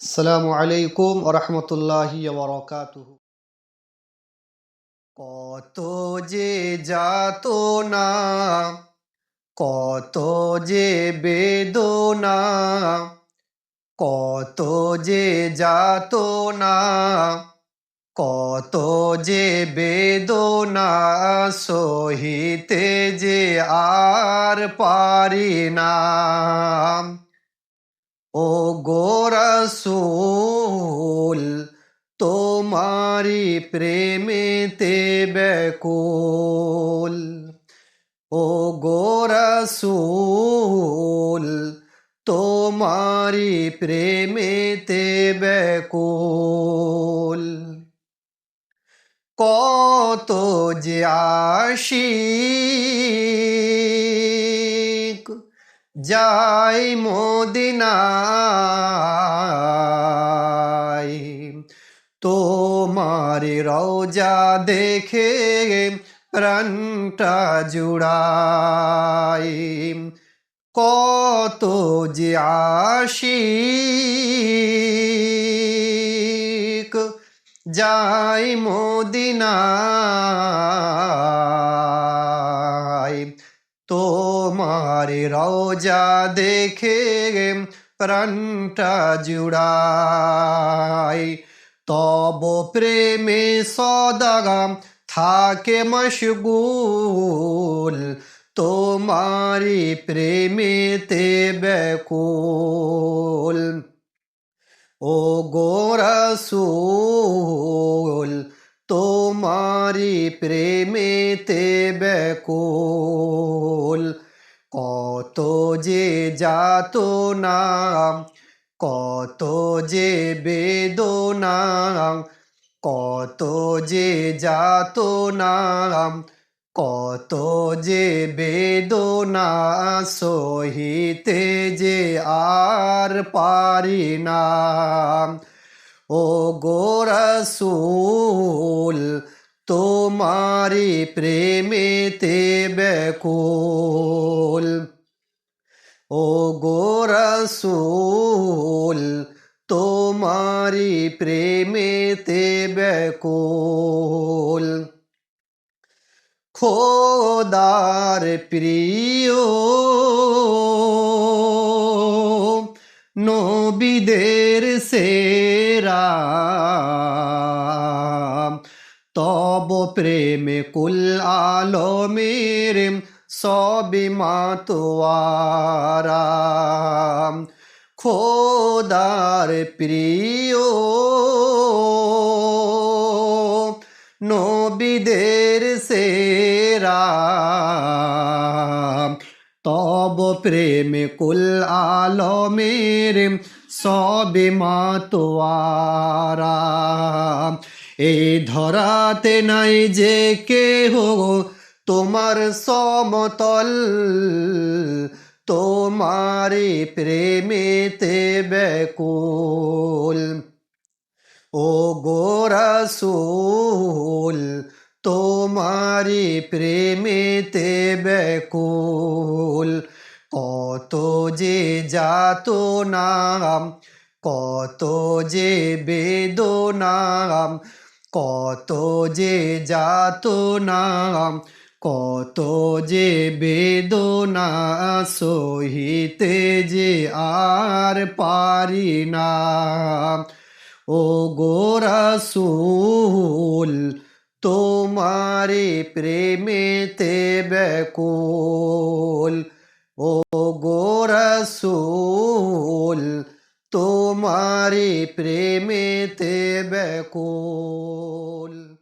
আসসালামু আলাইকুম ওরহমতুল্লাহি ওবরাকাতুহু। কত যে যাতনা, কত যে বেদনা, কত যে যাতনা, কত যে বেদনা, সহিতে যে আর পারি না। ও গো রাসূল, তোমারি প্রেমেতে ব্যাকুল। ও গো রাসূল, তোমারি প্রেমেতে ব্যাকুল। কত যে আশিক যাই মদিনায়, তোমার রওজা দেখে প্রাণটা জুড়াই। কত যে আশিক যাই মদিনায়, তোমার রওজা দেখে প্রাণটা জুড়াই। তব প্রেমে সদা থাকে মশগুল, তোমারি প্রেমেতে ব্যাকুল। ও গো রাসূল, তোমারি প্রেমেতে ব্যাকুল। কত যে যাতনা, কত যে বেদনা, কত যে যাতনা, কত যে বেদনা, সহিতে যে আর পারি না। ও গো রাসূল, তোমারি প্রেমেতে ব্যাকুল। ও গো রাসূল, তোমারি প্রেমেতে ব্যাকুল। খোদার প্রিয় নবীদের সেরা, তব প্রেমে কুল আলমের সবে মাতোয়ারা। খোদার প্রিয় নবীদের সেরা, তব প্রেমে কুল আলমের সবে মাতোয়ারা। এই ধরাতে নাই যে কেহ তোমার সমতল, তোমারি প্রেমেতে ব্যাকুল। ও গো রাসূল, তোমারি প্রেমেতে ব্যাকুল। কত যে যাতনা, কত যে বেদনা, কত যে যাতনা, কত যে বেদনা, সহিতে যে আর পারি না। ও গো রাসূল, তোমারি প্রেমেতে ব্যাকুল। ও গো রাসূল, তোমারি প্রেমেতে ব্যাকুল।